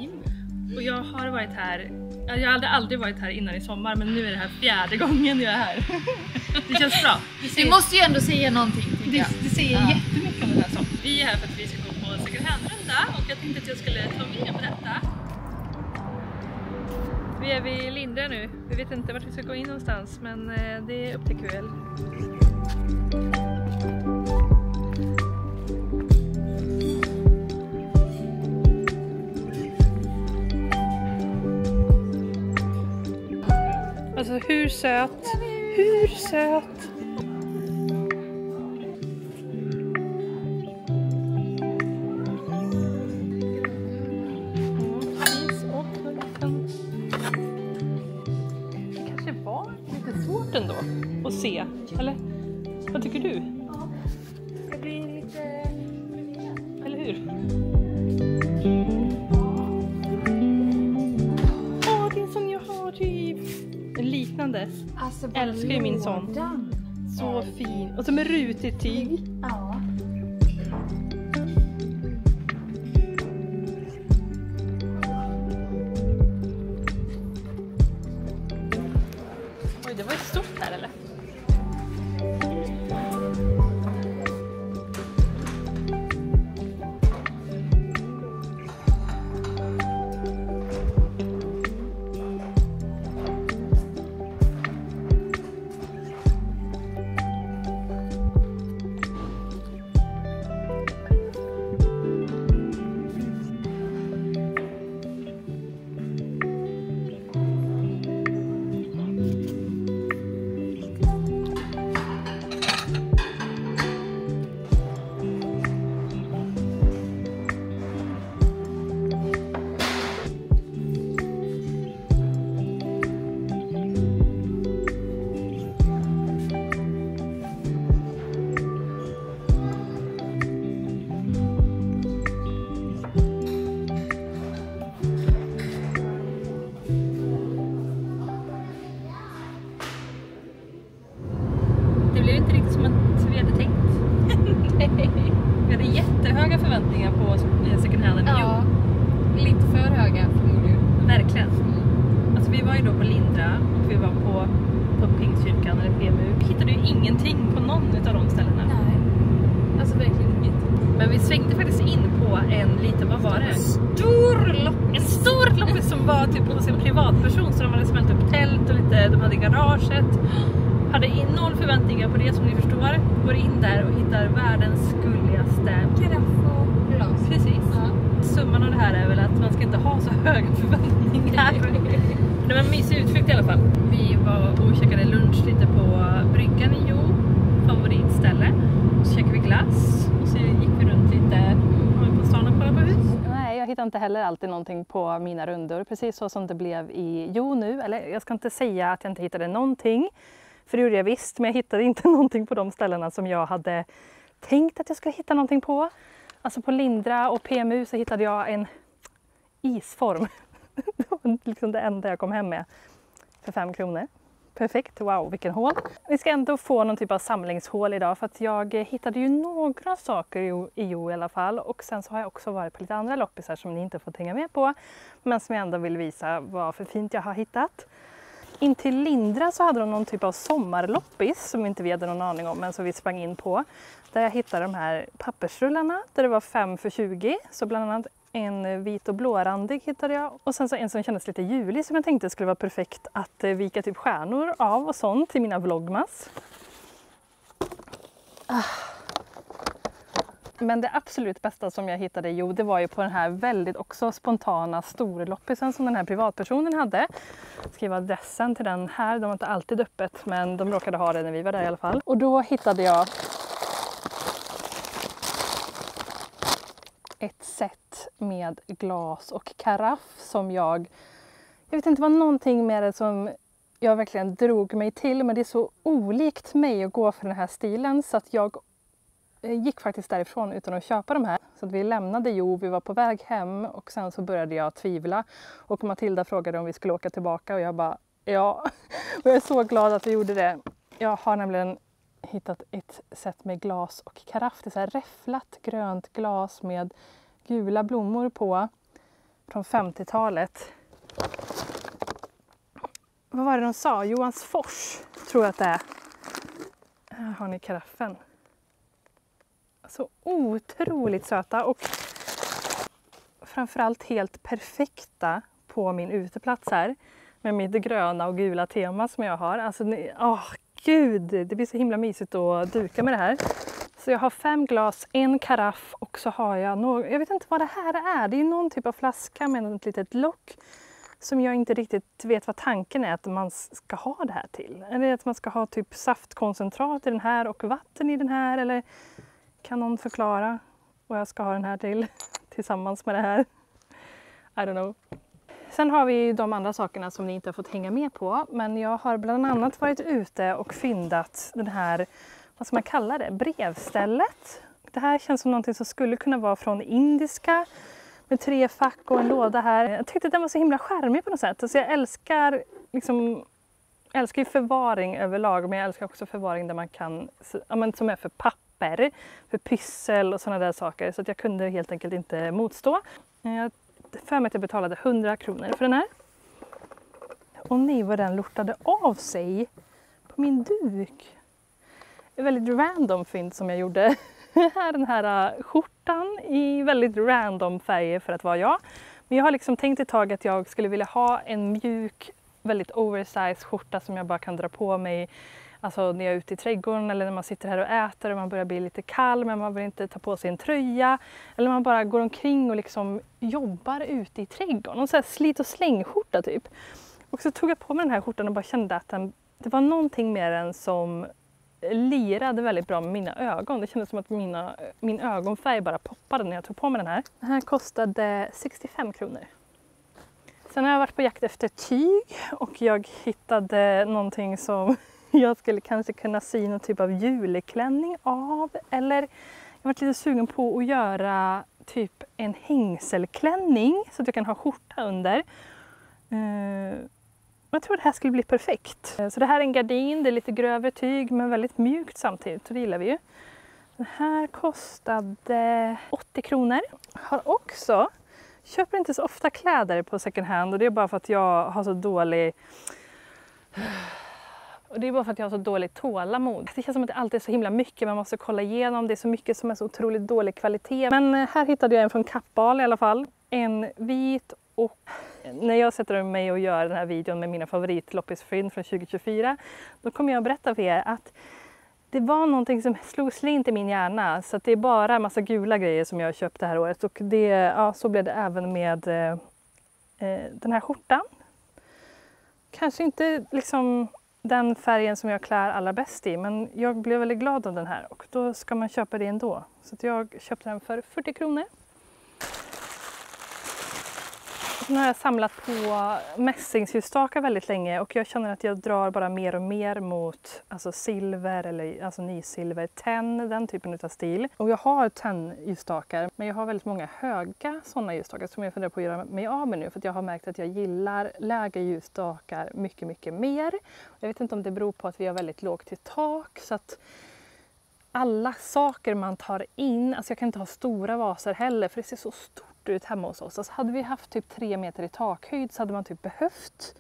team. Och jag har varit här, jag har aldrig varit här innan i sommar, men nu är det här 4:e gången jag är här. Det känns bra. Vi måste ju ändå säga någonting, tycker jag. Det säger jättemycket om den här sommaren. Vi är här för att vi ska gå på second hand-runda och jag tänkte att jag skulle ta med på detta. Vi är vid Lindra nu. Vi vet inte vart vi ska gå in någonstans, men det är upp till QL. Alltså hur söt? Hur söt? Det kanske var lite svårt ändå att se, eller? Vad tycker du? Ja, det blir lite... Eller hur? Det är som jag har typ liknande. Alltså, älskar ju min sån. Så fin. Och så med rutigt tyg. Ja. Oj, det var ju stort här eller? Det blev inte riktigt som att vi hade tänkt. Vi hade jättehöga förväntningar på second hand. Ja, lite för höga förmodligen. Verkligen. Alltså vi var ju då på Lindra och vi var på Pingstkyrkan eller PMU. Vi hittade ju ingenting på någon av de ställena. Nej, alltså verkligen inget. Men vi svängde faktiskt in på en liten, vad var det? En stor loppis som var typ hos en privatperson. Så de hade smält upp tält och lite, de hade garaget. Hade noll förväntningar på det som ni förstår. Går in där och hittar världens gulligaste karaff och glas. Precis. Ja. Summan av det här är väl att man ska inte ha så höga förväntningar. Det var en mysig utflykt i alla fall. Vi var och käkade lunch lite på bryggan i Jo, favoritställe. Så käkade vi glass och så gick vi runt lite på stan och kollade på hus. Nej, jag hittar inte heller alltid någonting på mina rundor. Precis så som det blev i Jo nu. Eller jag ska inte säga att jag inte hittade någonting. För det gjorde jag visst, men jag hittade inte någonting på de ställena som jag hade tänkt att jag skulle hitta någonting på. Alltså på Lindra och PMU så hittade jag en isform. Det var liksom det enda jag kom hem med för 5 kronor. Perfekt, wow vilken hål. Vi ska ändå få någon typ av samlingshål idag för att jag hittade ju några saker i Jo i alla fall. Och sen så har jag också varit på lite andra loppisar som ni inte får hänga med på. Men som jag ändå vill visa vad för fint jag har hittat. In till Lindra så hade de någon typ av sommarloppis som inte vi hade någon aning om men som vi sprang in på. Där jag hittade de här pappersrullarna där det var 5 för 20. Så bland annat en vit och blårandig hittade jag. Och sen så en som kändes lite julig som jag tänkte skulle vara perfekt att vika typ stjärnor av och sånt till mina vlogmas. Men det absolut bästa som jag hittade det var ju på den här väldigt också spontana storloppisen som den här privatpersonen hade. Jag skriver adressen till den här, de var inte alltid öppet men de råkade ha det när vi var där i alla fall. Och då hittade jag ett set med glas och karaff som jag vet inte vad någonting med det som jag verkligen drog mig till, men det är så olikt mig att gå för den här stilen så att jag gick faktiskt därifrån utan att köpa de här. Så att vi lämnade Jo, vi var på väg hem och sen så började jag tvivla. Och Matilda frågade om vi skulle åka tillbaka och jag bara ja. Och jag är så glad att vi gjorde det. Jag har nämligen hittat ett set med glas och karaff. Det är så här räfflat grönt glas med gula blommor på. från 50-talet. Vad var det de sa? Johansfors tror jag att det är. Här har ni karaffen. Så otroligt söta och framförallt helt perfekta på min uteplats här. Med mitt gröna och gula tema som jag har. Alltså, gud, det blir så himla mysigt att duka med det här. Så jag har 5 glas, en karaff och så har jag jag vet inte vad det här är. Det är någon typ av flaska med ett litet lock som jag inte riktigt vet vad tanken är att man ska ha det här till. Eller att man ska ha typ saftkoncentrat i den här och vatten i den här. Eller kan någon förklara vad jag ska ha den här till tillsammans med det här? I don't know. Sen har vi de andra sakerna som ni inte har fått hänga med på. Men jag har bland annat varit ute och fyndat den här, vad ska man kalla det, brevstället. Det här känns som någonting som skulle kunna vara från indiska. Med 3 fack och en låda här. Jag tyckte att den var så himla charmig på något sätt. Alltså jag älskar ju förvaring överlag. Men jag älskar också förvaring där man kan, som är för papper, för pyssel och sådana där saker. Så att jag kunde helt enkelt inte motstå. Jag för mig att jag betalade 100 kronor för den här. Och nej, vad den lortade av sig på min duk. Det är väldigt random fynd som jag gjorde. Den här skjortan i väldigt random färger för att vara jag. Men jag har liksom tänkt ett tag att jag skulle vilja ha en mjuk, väldigt oversized skjorta som jag bara kan dra på mig. Alltså när jag är ute i trädgården eller när man sitter här och äter och man börjar bli lite kall men man vill inte ta på sig en tröja. Eller man bara går omkring och liksom jobbar ute i trädgården. Och så här slit- och slängskjorta typ. Och så tog jag på mig den här skjortan och bara kände att det var någonting med den som lirade väldigt bra med mina ögon. Det kändes som att min ögonfärg bara poppade när jag tog på mig den här. Den här kostade 65 kronor. Sen har jag varit på jakt efter tyg och jag hittade någonting som jag skulle kanske kunna sy någon typ av juleklänning av. Eller jag har varit lite sugen på att göra typ en hängselklänning så att jag kan ha skjorta under. Jag tror det här skulle bli perfekt. Så det här är en gardin, det är lite grövre tyg men väldigt mjukt samtidigt, så det gillar vi ju. Den här kostade 80 kronor. Har också, köper inte så ofta kläder på second hand och det är bara för att jag har så dålig... Och det är bara för att jag har så dåligt tålamod. Det känns som att det alltid är så himla mycket man måste kolla igenom. Det är så mycket som är så otroligt dålig kvalitet. Men här hittade jag en från Kappahl i alla fall. En vit och när jag sätter mig och gör den här videon med mina favoritloppisfynd från 2024. Då kommer jag att berätta för er att det var någonting som slog slint i min hjärna. Så att det är bara en massa gula grejer som jag har köpt det här året. Och så blev det även med den här skjortan. Kanske inte liksom... den färgen som jag klär allra bäst i, men jag blev väldigt glad av den här och då ska man köpa det ändå. Så att jag köpte den för 40 kronor. Nu har jag samlat på mässingsljusstakar väldigt länge och jag känner att jag drar bara mer och mer mot silver eller nysilver, tenn, den typen av stil. Och jag har tennljusstakar men jag har väldigt många höga sådana ljusstakar som jag funderar på att göra mig av med nu för att jag har märkt att jag gillar lägre ljusstakar mycket, mycket mer. Jag vet inte om det beror på att vi har väldigt lågt i tak så att alla saker man tar in, jag kan inte ha stora vaser heller för det ser så stort ut hemma hos oss. Hade vi haft typ 3 meter i takhöjd så hade man typ behövt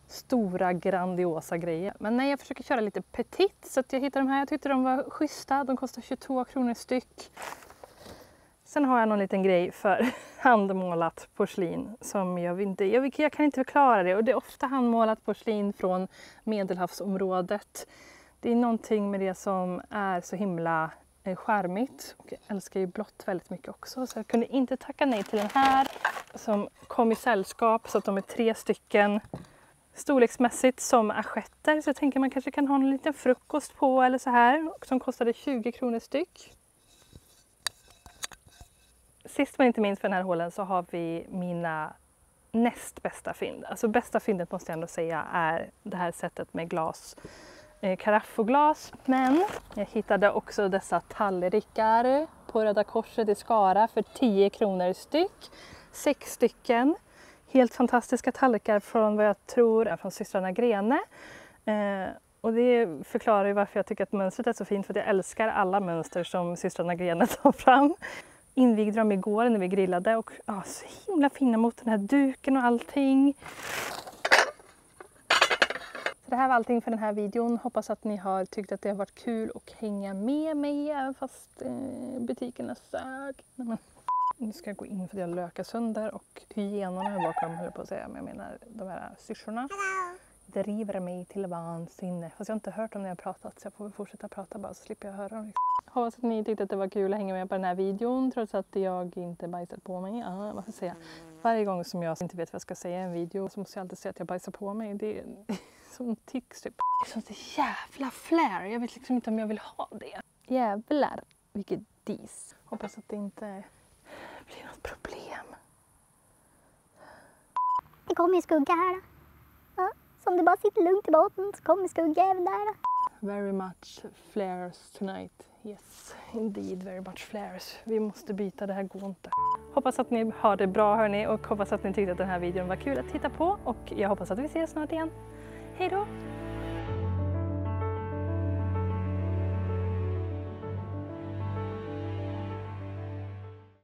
stora grandiosa grejer. Men nej, jag försöker köra lite petit så att jag hittar de här. Jag tyckte de var schyssta. De kostar 22 kronor styck. Sen har jag någon liten grej för handmålat porslin som jag kan inte förklara det. Och det är ofta handmålat porslin från Medelhavsområdet. Det är någonting med det som är så himla charmigt och jag älskar ju blått väldigt mycket också så jag kunde inte tacka nej till den här som kom i sällskap så att de är 3 stycken storleksmässigt som assietter så jag tänker man kanske kan ha en liten frukost på eller så här och som kostade 20 kronor styck. Sist men inte minst för den här hålen så har vi mina näst bästa fynd. Alltså bästa fyndet måste jag ändå säga är det här sättet med glas. Karaff och glas, men jag hittade också dessa tallrikar på Röda Korset i Skara för 10 kronor styck. 6 stycken. Helt fantastiska tallrikar från vad jag tror är från systrarna Grene. Och det förklarar ju varför jag tycker att mönstret är så fint för att jag älskar alla mönster som systrarna Grene tar fram. invigde dem igår när vi grillade och så himla fina mot den här duken och allting. Så det här var allting för den här videon. Hoppas att ni har tyckt att det har varit kul att hänga med mig även fast butikerna sög. Nu ska jag gå in för att jag lökar sönder och hyenorna här bakom, höll på att säga, men jag menar de här syrsorna driver mig till vansinne. Fast jag har inte hört dem när jag har pratat så jag får väl fortsätta prata bara så slipper jag höra dem. Hoppas att ni tyckte att det var kul att hänga med på den här videon trots att jag inte bajsat på mig. Vad ska jag säga? Varje gång som jag inte vet vad jag ska säga i en video så måste jag alltid säga att jag bajsar på mig. Det är som tycks typ. Det är sånt jävla flare. Jag vet liksom inte om jag vill ha det. Jävlar vilket dis. Hoppas att det inte blir något problem. Det kommer en skugga här då. Ja, så om du bara sitter lugnt i båten så kommer skuggan där då. Very much flares tonight. Yes, indeed very much flares. Vi måste byta, det här går inte. Hoppas att ni har det bra hörni och hoppas att ni tyckte att den här videon var kul att titta på. Och jag hoppas att vi ses snart igen. Hej då!